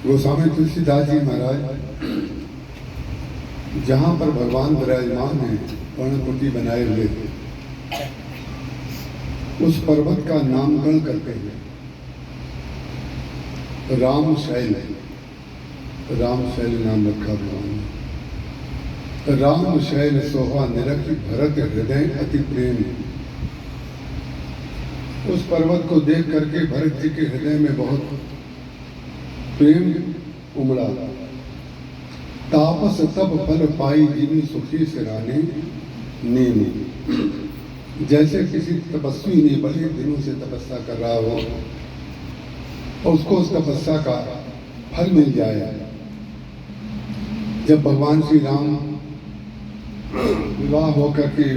गोस्वामी तुलसीदास जी महाराज जहाँ पर भगवान विराजमान है पर्णकुटी बनाए हुए थे, उस पर्वत का नामकरण करते हैं राम शैल नाम रखा भगवान ने। राम शैल सोहा निरख भरत हृदय अति प्रेम। उस पर्वत को देख करके भरत जी के हृदय में बहुत प्रेम उमड़ा। तापस तब फल पाई जिनी सुखी सिराने नेम। जैसे किसी तपस्वी ने बड़े दिनों से तपस्या कर रहा हो और उसको उस तपस्या का फल मिल जाए। जब भगवान श्री राम विवाह होकर के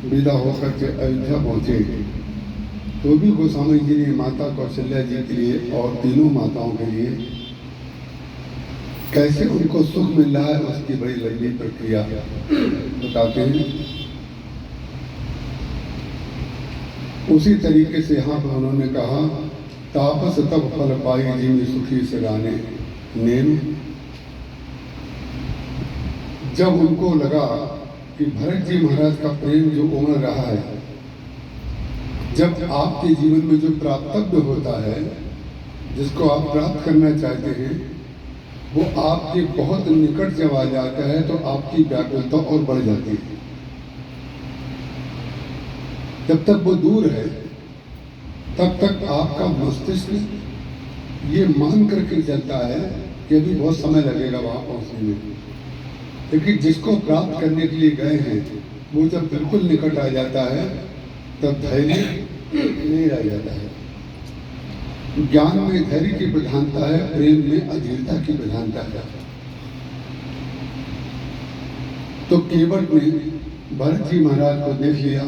विदा होकर के अयोध्या पहुंचे तो भी गोस्वामी जी ने माता कौशल्या जी के लिए और तीनों माताओं के लिए कैसे उनको सुख मिल रहा है उसकी बड़ी लंबी प्रक्रिया बताते हैं। उसी तरीके से यहाँ पर उन्होंने कहा तापस तब फल पाई जीव सुखी सिराने नेम। जब उनको लगा कि भरत जी महाराज का प्रेम जो उमड़ रहा है, जब आपके जीवन में जो प्राप्तव्य होता है, जिसको आप प्राप्त करना चाहते हैं, वो आपके बहुत निकट जब आ जाता है तो आपकी व्याकुलता और बढ़ जाती है। जब तक वो दूर है तब तक आपका मस्तिष्क ये मान करके चलता है कि अभी बहुत समय लगेगा वहां पहुंचने में। लेकिन जिसको प्राप्त करने के लिए गए हैं वो जब बिल्कुल निकट आ जाता है तब धैर्य नहीं रह जाता है। ज्ञान में धैर्य की प्रधानता है, प्रेम में अधीरता की प्रधानता है। तो केवट ने भरत जी महाराज को देख लिया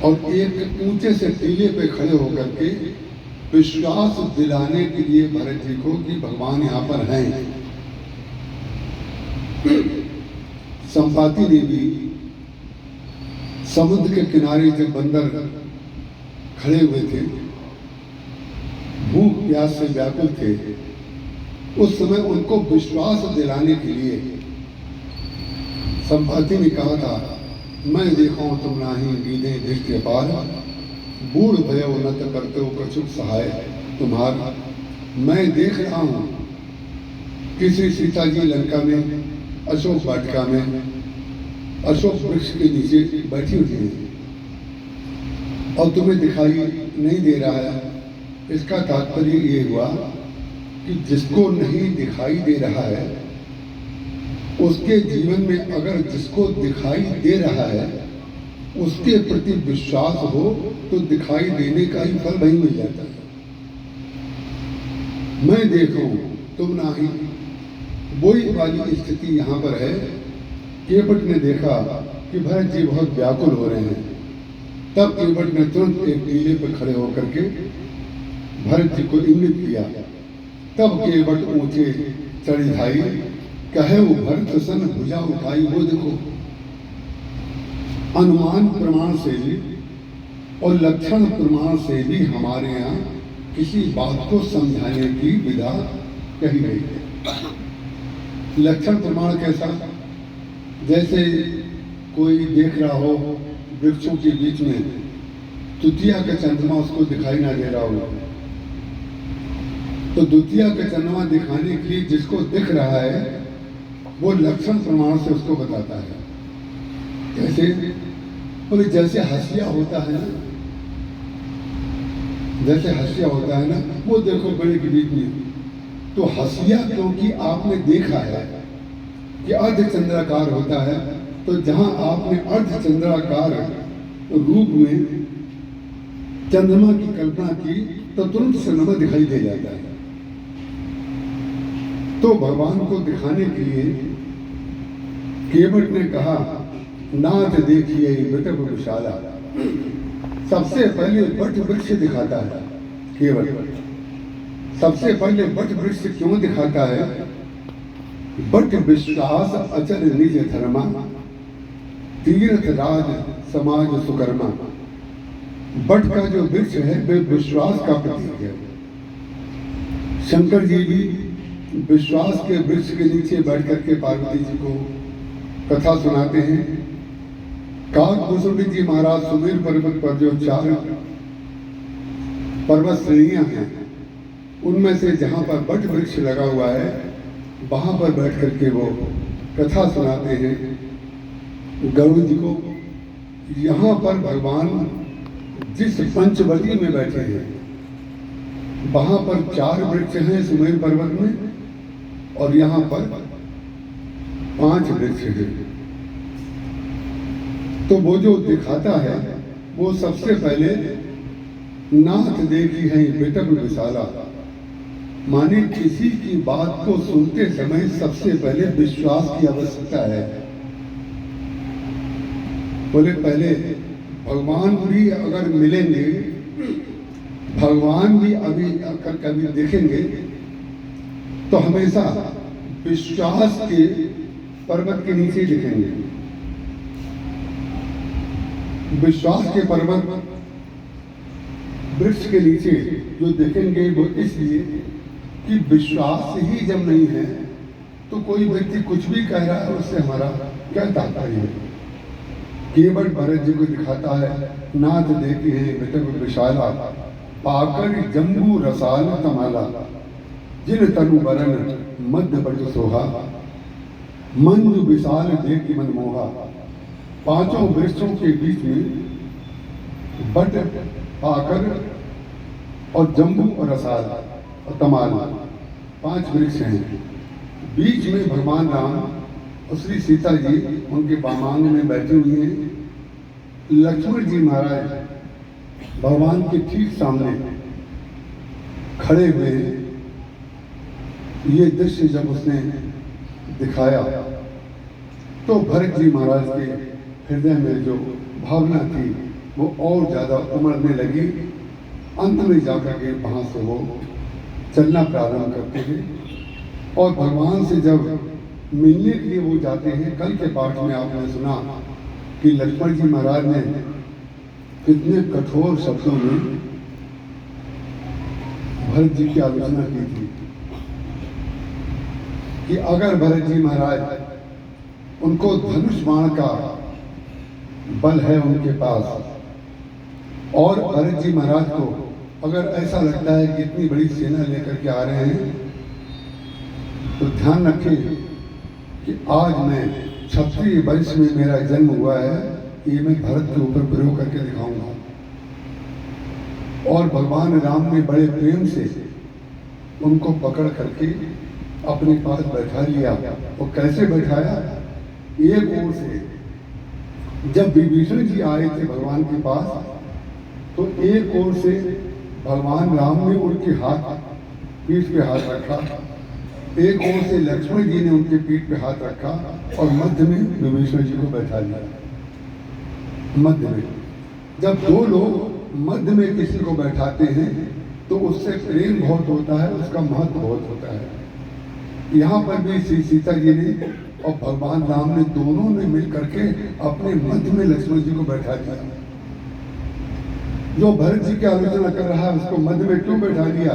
और एक ऊंचे से टीले पे खड़े होकर के विश्वास दिलाने के लिए भरत जी को कि भगवान यहाँ पर हैं। संपाति ने भी समुद्र के किनारे जब बंदर खड़े हुए थे, भूख प्यास से व्याकुल थे, उस समय उनको विश्वास दिलाने के लिए संपाति ने कहा था मैं देखा हूं तुम नाही बीदे दृष्टि अपार। बूढ़ भयो नत करते हो कछुक सहाय तुम्हार। मैं देख रहा हूं किसी सीता जी लंका में अशोक वाटिका में अशोक वृक्ष के नीचे बैठी हुई है और तुम्हें दिखाई नहीं दे रहा है। इसका तात्पर्य ये हुआ कि जिसको नहीं दिखाई दे रहा है उसके जीवन में अगर जिसको दिखाई दे रहा है उसके प्रति विश्वास हो तो दिखाई देने का ही फल वही मिल जाता है। मैं देखूं तुम नाही, वही वाली स्थिति यहाँ पर है। केवट ने देखा कि भरत जी बहुत व्याकुल हो रहे हैं, तब केवट ने तुरंत एक टीले पर खड़े होकर के भरत जी को इंगित किया। तब केवट ऊंचे चढ़ी धाई कहे वो भरत सन भुजा उठाई। वो देखो अनुमान प्रमाण से भी और लक्षण प्रमाण से भी हमारे यहाँ किसी बात को समझाने की विधा कही गई है। लक्षण प्रमाण कैसा? जैसे कोई देख रहा हो वृक्षों के बीच में द्वितीया का चंद्रमा उसको दिखाई ना दे रहा हो, तो द्वितीया का चंद्रमा दिखाने के लिए जिसको दिख रहा है वो लक्षण प्रमाण से उसको बताता है। कैसे? बोले जैसे हंसिया होता है ना, जैसे हंसिया होता है ना, वो देखो पेड़ के बीच में, तो हंसिया क्योंकि आपने देखा है कि अर्धचंद्राकार होता है, तो जहां आपने अर्धचंद्राकार रूप में चंद्रमा की कल्पना की तो तुरंत चंद्रमा दिखाई दे जाता है। तो भगवान को दिखाने के लिए केवट ने कहा नाथ देखिए बटप विशाला। सबसे पहले बट वृक्ष दिखाता है केवट। सबसे पहले बट वृक्ष क्यों दिखाता है? बट विश्वास अचल निज धर्मा तीर्थ राज समाज सुकर्मा। बट का जो वृक्ष है वे विश्वास का प्रतीक है। शंकर जी भी विश्वास के वृक्ष के नीचे बैठ करके पार्वती जी को कथा सुनाते हैं। काकभूषुंडी जी महाराज सुमेर पर्वत पर जो 4 पर्वत श्रेणियां हैं, उनमें से जहां पर बट वृक्ष लगा हुआ है, वहां पर बैठ करके वो कथा सुनाते हैं गरुड़ जी को। यहाँ पर भगवान जिस पंचवटी में बैठे हैं, वहां पर 4 वृक्ष हैं सुमेर पर्वत में, और यहाँ पर 5 वृक्ष हैं। तो वो जो दिखाता है, वो सबसे पहले नाथ देखी है बेटक विशाला, माने किसी की बात को सुनते समय सबसे पहले विश्वास की आवश्यकता है। बोले पहले भगवान भी अगर मिलेंगे, भगवान भी अभी अगर कभी देखेंगे, तो हमेशा विश्वास के पर्वत के नीचे दिखेंगे। विश्वास के पर्वत वृक्ष के नीचे जो देखेंगे, वो इसलिए कि विश्वास ही जब नहीं है तो कोई व्यक्ति कुछ भी कह रहा है, उससे हमारा क्या तात्पर्य है। केवल भरत जी को दिखाता है, नाथ देखी है बेटक विशाला, पाकर जम्बू रसाल तमाला, जिन तनु बरन मध्य बट सोहा, मंजु विशाल देखी मनमोहा। 5 वृक्षों के बीच में बट, पाकर और जम्बू और रसाल और तमाल 5 वृक्ष हैं। बीच में भगवान राम और श्री सीता जी उनके बामांग में बैठे हुए हैं। लक्ष्मण जी महाराज भगवान के ठीक सामने खड़े हुए हैं। ये दृश्य जब उसने दिखाया तो भरत जी महाराज के हृदय में जो भावना थी वो और ज्यादा उमड़ने लगी। अंत में जाकर के वहां से वो चलना प्रारंभ करते हैं और भगवान से जब मिलने के लिए वो जाते हैं। कल के पाठ में आपने सुना कि लक्ष्मण जी महाराज ने कितने कठोर शब्दों में भरत जी की आलोचना की थी कि अगर भरत जी महाराज, उनको धनुष बाण का बल है उनके पास, और भरत जी महाराज को अगर ऐसा लगता है कि इतनी बड़ी सेना लेकर के आ रहे हैं, तो ध्यान रखें कि आज मैं क्षत्रिय वंश में मेरा जन्म हुआ है, ये मैं भरत के ऊपर प्रयोग करके दिखाऊंगा। और भगवान राम ने बड़े प्रेम से उनको पकड़ करके अपने पास बैठा लिया। और कैसे बैठाया? एक ओर से जब विभीषण जी आए थे भगवान के पास, तो एक ओर से भगवान राम ने उनके हाथ पीठ पे हाथ रखा, एक ओर से लक्ष्मण जी ने उनके पीठ पे हाथ रखा, और मध्य में विभीषण जी को बैठा लिया। मध्य में जब 2 लोग मध्य में किसी को बैठाते हैं तो उससे प्रेम बहुत होता है, उसका महत्व बहुत होता है। यहाँ पर भी श्री सीता जी ने और भगवान राम ने दोनों ने मिल करके अपने मध्य में लक्ष्मण जी को बैठा दिया। जो भरत जी की आलोचना कर रहा है उसको मध्य में क्यों बैठा दिया?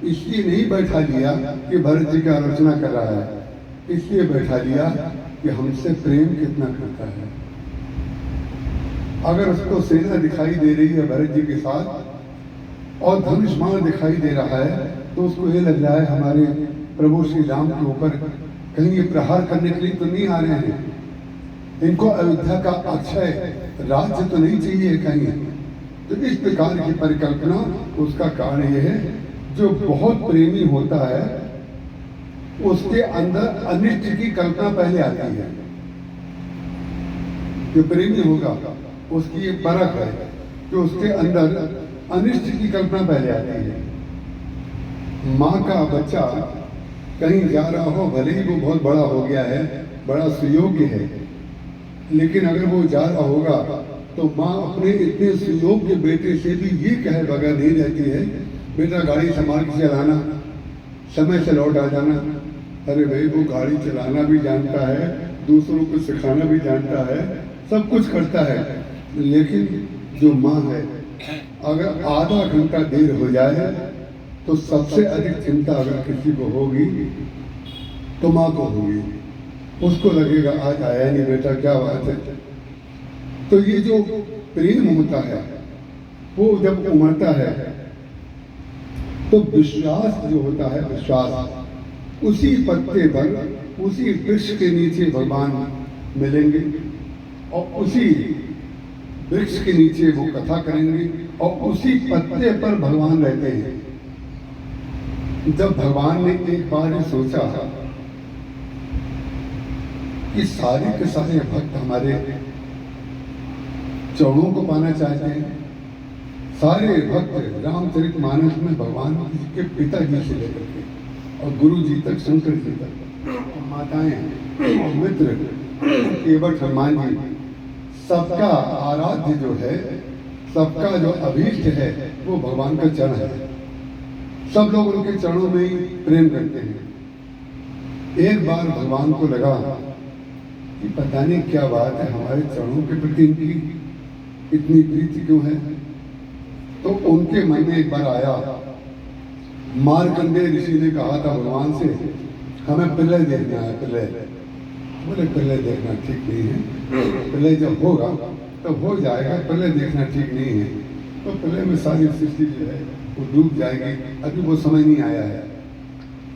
इसलिए नहीं बैठा दिया कि भरत जी की आलोचना कर रहा है, इसलिए बैठा दिया कि हमसे प्रेम कितना करता है। अगर उसको सेना दिखाई दे रही है भरत जी के साथ और धनुष बाण दिखाई दे रहा है, तो उसको ये लग रहा है हमारे प्रभु श्री राम के ऊपर कहीं ये प्रहार करने के लिए तो नहीं आ रहे हैं, इनको अयोध्या का अक्षय राज्य तो नहीं चाहिए कहीं। तो इस प्रकार की परिकल्पना, उसका कारण यह है जो बहुत प्रेमी होता है उसके अंदर अनिष्ट की कल्पना पहले आती है। जो प्रेमी होगा उसकी एक परख है कि उसके अंदर अनिष्ट की कल्पना पहले आती है। माँ का बच्चा कहीं जा रहा हो, भले ही वो बहुत बड़ा हो गया है, बड़ा सुयोग्य है, लेकिन अगर वो जा रहा होगा तो माँ अपने इतने सुयोग्य बेटे से भी ये कहे बगैर नहीं रहती है, बेटा गाड़ी संभाल के चलाना, समय से लौट आ जाना। अरे भाई वो गाड़ी चलाना भी जानता है, दूसरों को सिखाना भी जानता है, सब कुछ करता है, लेकिन जो माँ है अगर आधा घंटा देर हो जाए तो सबसे अधिक चिंता अगर किसी को होगी तो माँ को होगी। उसको लगेगा आज आया नहीं बेटा, क्या बात है। तो ये जो प्रेम होता है वो जब उमड़ता है तो विश्वास जो होता है, विश्वास, उसी पत्ते पर उसी वृक्ष के नीचे भगवान मिलेंगे और उसी वृक्ष के नीचे वो कथा करेंगे और उसी पत्ते पर भगवान रहते हैं। जब भगवान ने एक बार ये सोचा कि सारे के सारे भक्त हमारे चरणों को पाना चाहते हैं, सारे भक्त रामचरितमानस में भगवान के पिताजी से लेकर के और गुरु जी तक, शंकर जी तक, माताएं और मित्र, केवट हनुमान जी, सबका आराध्य जो है, सबका जो अभीष्ट है वो भगवान का चरण है। सब लोग उनके चरणों में ही प्रेम करते हैं। एक बार भगवान को लगा कि पता नहीं क्या बात है, हमारे चरणों के प्रति इनकी इतनी प्रीति क्यों है। तो उनके मन में एक बार आया, मार्कंडेय ऋषि ने कहा था भगवान से, हमें प्रलय देखना है, प्रलय। बोले प्रलय देखना ठीक नहीं है, प्रलय जब होगा तब हो जाएगा, प्रलय देखना ठीक नहीं है। तो प्रलय में सारी सृष्टि जो है वो डूब जाएगी, अभी वो समय नहीं आया है।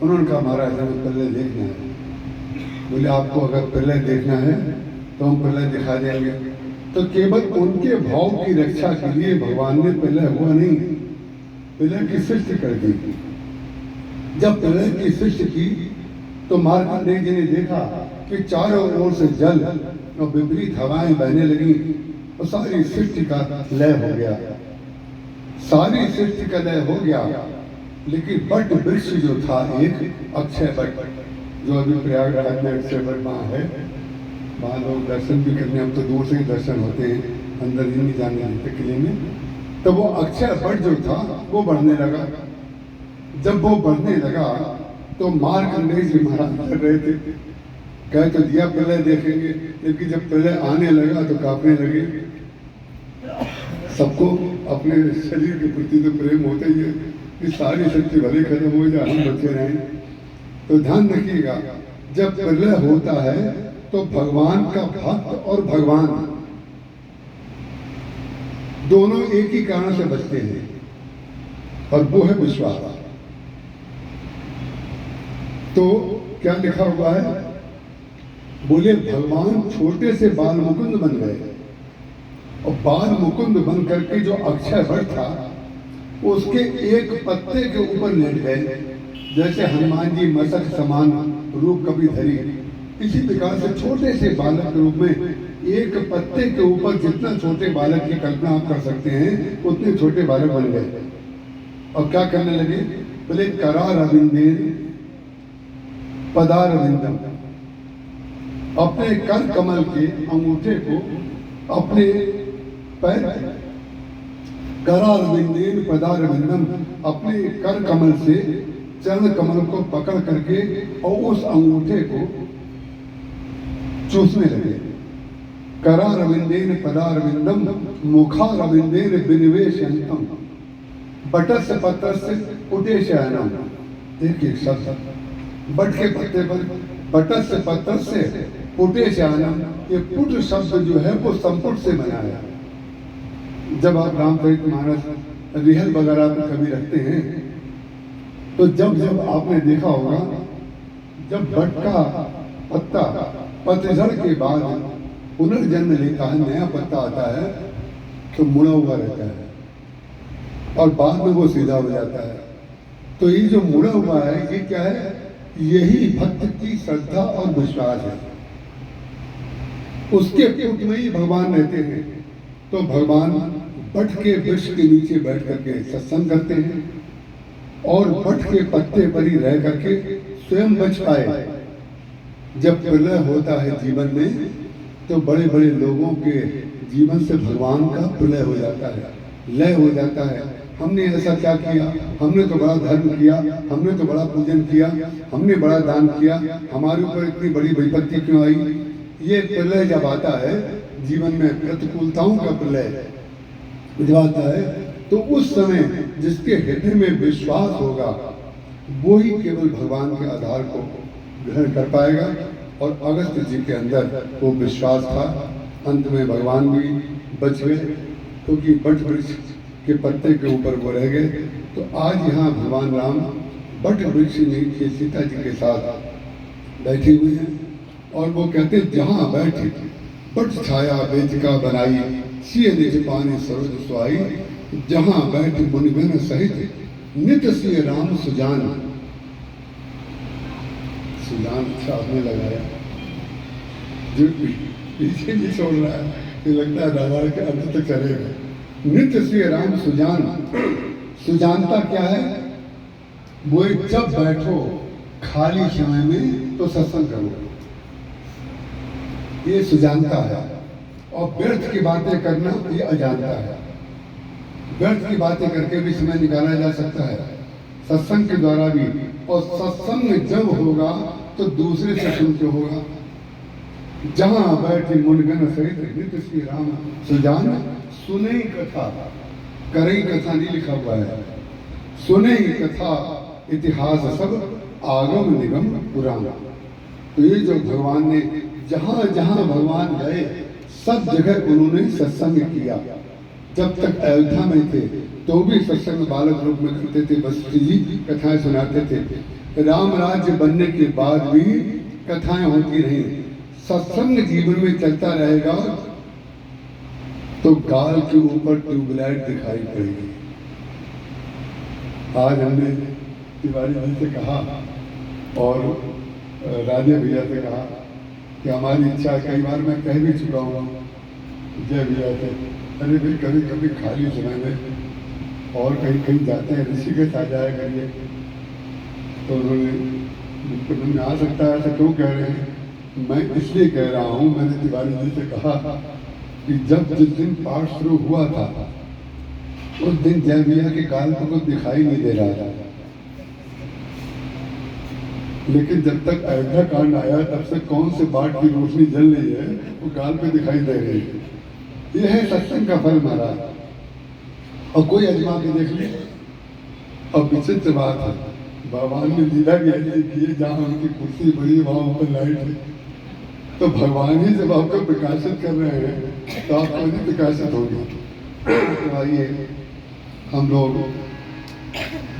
उन्होंने कहा महाराज हमें प्रलय देखना है। बोले आपको अगर प्रलय देखना है तो हम प्रलय दिखा देंगे। तो केवल उनके भाव की रक्षा के लिए भगवान ने प्रलय हुआ नहीं, प्रलय की सृष्टि कर दी। जब प्रलय की सृष्टि की तो मार्कंडेय जी ने देखा कि चारों ओर से जल और विपरीत हवाएं बहने लगी और सारी सृष्टि का लय हो गया, सारी सृष्टि का लय हो गया। लेकिन बट वृक्ष जो था, एक अक्षय बट, जो अभी प्रयागराज में अक्षय बट वहाँ है, वहाँ लोग दर्शन भी करने, अब तो दूर से ही दर्शन होते हैं, अंदर ही नहीं जाने देते किले में। तो वो अक्षय बट जो था वो बढ़ने लगा। जब वो बढ़ने लगा तो मार्कंडेय जी महाराज कर रहे थे, कह तो दिया प्रलय देखेंगे, लेकिन जब प्रलय आने लगा तो कांपने लगे। सबको अपने शरीर के प्रति तो प्रेम होता ही है कि सारी शक्ति भले खत्म हो जाए, हम बचे रहें। तो ध्यान रखिएगा, जब प्रलय होता है तो भगवान का भक्त और भगवान दोनों एक ही कारण से बचते हैं और वो है विश्वास। तो क्या लिखा हुआ है, बोले भगवान छोटे से बाल मुकुंद बन गए और बाल मुकुंद बन करके जो अक्षय वट था उसके एक पत्ते के ऊपर लेट गए। जैसे हनुमान जी मस्तक समान रूप कभी धरी, इसी प्रकार से छोटे से बालक के रूप में एक पत्ते के ऊपर जितना छोटे बालक की कल्पना आप कर सकते हैं उतने छोटे बालक बन गए। और क्या करने लगे, बोले करार अविंदेन पदार अविंदम, अपने कर कमल के अंगूठे को अपने पैर, करार विंदेन पदार विंदम, अपने कर कमल से चरण कमल को पकड़ करके और उस अंगूठे को चूसने लगे। करार विंदेन पदार विंदम मुखार विंदेन विनिवेशयन्तम बटस्य पत्रस्य पुटेशयनम। एक एक शब्द, बट के पत्ते पर बटस्य पत्रस्य पुटेशयनम, ये पुट शब्द जो है वो संपुट से बना है। जब आप रामचरितमानस रिहल वगैरह पे कभी रखते हैं तो जब जब आपने देखा होगा, जब बट का पत्ता पतझड़ के बाद पुनर्जन्म लेता है, नया पत्ता आता है तो मुड़ा हुआ रहता है और बाद में वो सीधा हो जाता है। तो ये जो मुड़ा हुआ है ये क्या है, यही भक्त की श्रद्धा और विश्वास है। उसके पुट में ही भगवान रहते हैं। तो भगवान बट के वृक्ष के नीचे बैठ करके सत्संग करते हैं और बट के पत्ते पर ही रह करके स्वयं बच पाए। जब प्रलय होता है जीवन में तो बड़े बड़े लोगों के जीवन से भगवान का प्रलय हो जाता है, लय हो जाता है। हमने ऐसा क्या किया, हमने तो बड़ा धर्म किया, हमने तो बड़ा पूजन किया, हमने बड़ा दान किया, हमारे ऊपर इतनी बड़ी विपत्ति क्यों आई। ये प्रलय जब आता है जीवन में, प्रतिकूलताओं का प्रलय जब आता है तो उस समय जिसके हृदय में विश्वास होगा वो ही केवल भगवान के आधार को ग्रहण कर पाएगा। और अगस्त्य जी के अंदर वो विश्वास था। अंत में भगवान भी बच गए, क्योंकि बट वृक्ष के पत्ते के ऊपर वो रह गए। तो आज यहाँ भगवान राम बट वृक्ष नीचे सीता जी के साथ बैठे हुए हैं और वो कहते जहाँ बैठे बट छाया वेदिका बनाई, सिय निज पानी सरोज सुहाई, जहाँ बैठ मुनिगण सहित नित्य सिय राम सुजान। सुजान अच्छा आपने लगाया, जो पीछे नहीं छोड़ रहा है, ये लगता है रामायण के अंत तक चलेगा। नित्य सिय राम सुजान। सुजानता क्या है? वो जब बैठो खाली समय में तो सत्संग करो, ये सुजानता है। और व्यर्थ की बातें करना ये अजानता है। व्यर्थ की बातें करके भी समय निकाला जा सकता है, सत्संग के द्वारा भी। और सत्संग जब होगा तो दूसरे से सुन के होगा। जहां बैठे मुनिगण सहित नित्य श्री राम सुजान, सुने कथा, करे कथा नहीं लिखा हुआ है, सुने कथा इतिहास सब आगम निगम पुराण। तो ये जो भगवान ने जहां जहां भगवान गए सब जगह उन्होंने सत्संग किया। जब तक अयोध्या में थे तो भी सत्संग बालक रूप में करते थे, वशिष्ठ जी कथाएं सुनाते थे। राम राज्य बनने के बाद भी कथाएं होती रही। सत्संग जीवन में चलता रहेगा तो गाल के ऊपर ट्यूबलाइट दिखाई पड़ेगी। आज हमने तिवारी जी से कहा और राजे भैया से कहा कि हमारी इच्छा, कई बार मैं कह भी चुका हूँ जय भैया से, अरे भाई कभी कभी खाली समय में और कहीं कहीं जाते हैं, ऋषिकेश आ जाया करिए। तो उन्होंने मन में आ सकता है ऐसा क्यों कह रहे हैं? मैं इसलिए कह रहा हूँ, मैंने तिवारी जी से कहा कि जिस दिन पाठ शुरू हुआ था उस दिन जय भैया के गाल को कुछ दिखाई नहीं दे रहा था, लेकिन जब तक अयोध्या कांड आया तब से कौन से बाट की रोशनी जल रही है वो गाल पे दिखाई दे रही है। यह है सत्संग का फल महाराज। और कोई अजमा के देख लीजिए। और विचित्र बात है, भगवान ने लीला भी ऐसी की है, जहाँ उनकी कुर्सी बड़ी वहाँ ऊपर लाइट है। तो भगवान ही जब आपको प्रकाशित कर रहे हैं तो आप नहीं प्रकाशित होंगे। तो आइए हम लोग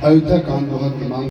अयोध्या कांड बहुत मांग